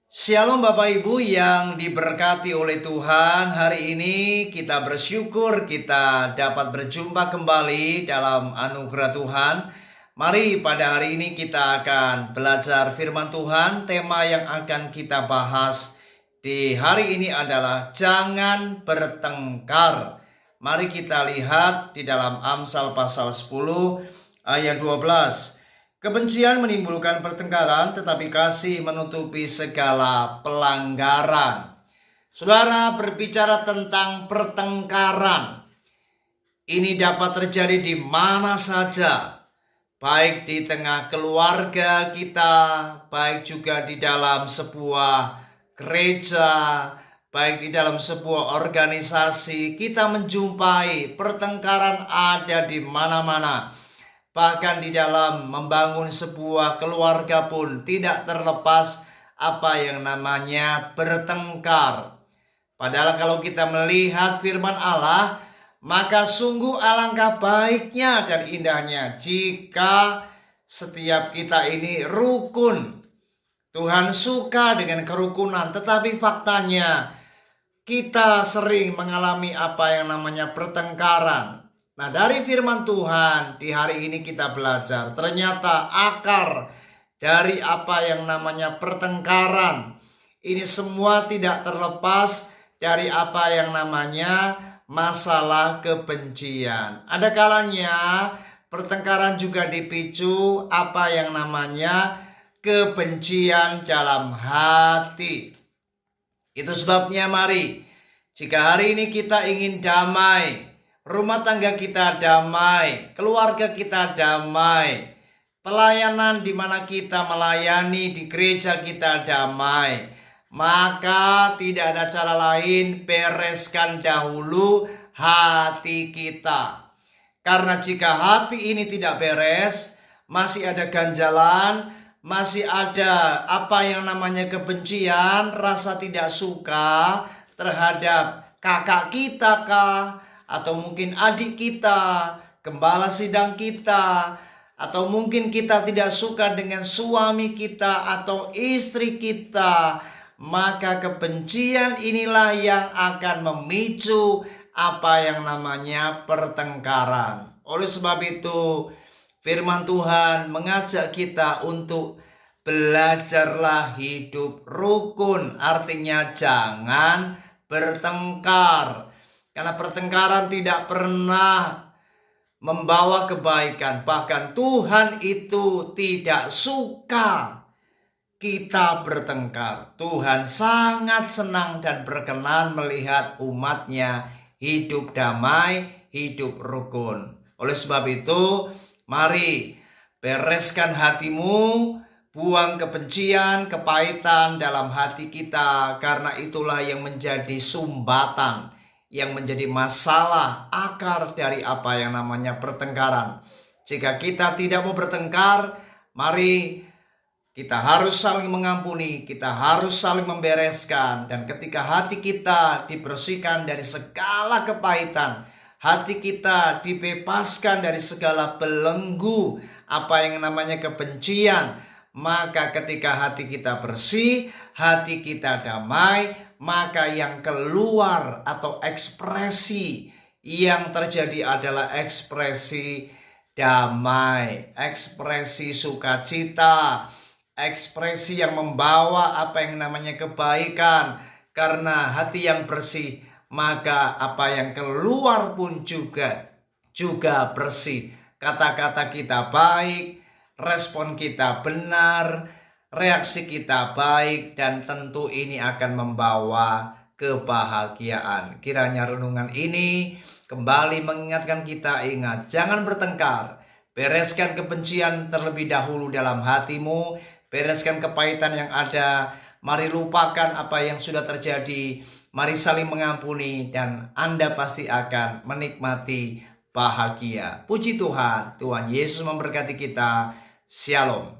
Shalom Bapak Ibu yang diberkati oleh Tuhan. Hari ini kita bersyukur kita dapat berjumpa kembali dalam anugerah Tuhan. Mari pada hari ini kita akan belajar firman Tuhan. Tema yang akan kita bahas di hari ini adalah jangan bertengkar. Mari kita lihat di dalam Amsal pasal 10 ayat 12. Kebencian menimbulkan pertengkaran, tetapi kasih menutupi segala pelanggaran. Saudara, berbicara tentang pertengkaran, ini dapat terjadi di mana saja, baik di tengah keluarga kita, baik juga di dalam sebuah gereja, baik di dalam sebuah organisasi. Kita menjumpai pertengkaran ada di mana-mana. Bahkan di dalam membangun sebuah keluarga pun tidak terlepas apa yang namanya bertengkar. Padahal kalau kita melihat firman Allah, maka sungguh alangkah baiknya dan indahnya jika setiap kita ini rukun. Tuhan suka dengan kerukunan, tetapi faktanya kita sering mengalami apa yang namanya pertengkaran. Nah, dari firman Tuhan di hari ini kita belajar, ternyata akar dari apa yang namanya pertengkaran ini semua tidak terlepas dari apa yang namanya masalah kebencian. Ada kalanya pertengkaran juga dipicu apa yang namanya kebencian dalam hati. Itu sebabnya mari, jika hari ini kita ingin damai, rumah tangga kita damai, keluarga kita damai, pelayanan di mana kita melayani di gereja kita damai, maka tidak ada cara lain, bereskan dahulu hati kita. Karena jika hati ini tidak beres, masih ada ganjalan, masih ada apa yang namanya kebencian, rasa tidak suka terhadap kakak kita kah, atau mungkin adik kita, gembala sidang kita, atau mungkin kita tidak suka dengan suami kita atau istri kita, maka kebencian inilah yang akan memicu apa yang namanya pertengkaran. Oleh sebab itu, firman Tuhan mengajak kita untuk belajarlah hidup rukun, artinya jangan bertengkar. Karena pertengkaran tidak pernah membawa kebaikan. Bahkan Tuhan itu tidak suka kita bertengkar. Tuhan sangat senang dan berkenan melihat umatnya hidup damai, hidup rukun. Oleh sebab itu, mari bereskan hatimu, buang kebencian, kepahitan dalam hati kita. Karena itulah yang menjadi sumbatan, yang menjadi masalah akar dari apa yang namanya pertengkaran. Jika kita tidak mau bertengkar, mari kita harus saling mengampuni, kita harus saling membereskan. Dan ketika hati kita dibersihkan dari segala kepahitan, hati kita dibebaskan dari segala belenggu apa yang namanya kebencian, maka ketika hati kita bersih, hati kita damai, maka yang keluar atau ekspresi yang terjadi adalah ekspresi damai, ekspresi sukacita, ekspresi yang membawa apa yang namanya kebaikan. Karena hati yang bersih, maka apa yang keluar pun juga bersih. Kata-kata kita baik, respon kita benar, reaksi kita baik, dan tentu ini akan membawa kebahagiaan. Kiranya renungan ini kembali mengingatkan kita, ingat, jangan bertengkar. Bereskan kebencian terlebih dahulu dalam hatimu, bereskan kepahitan yang ada. Mari lupakan apa yang sudah terjadi. Mari saling mengampuni dan Anda pasti akan menikmati bahagia. Puji Tuhan, Tuhan Yesus memberkati kita. Shalom.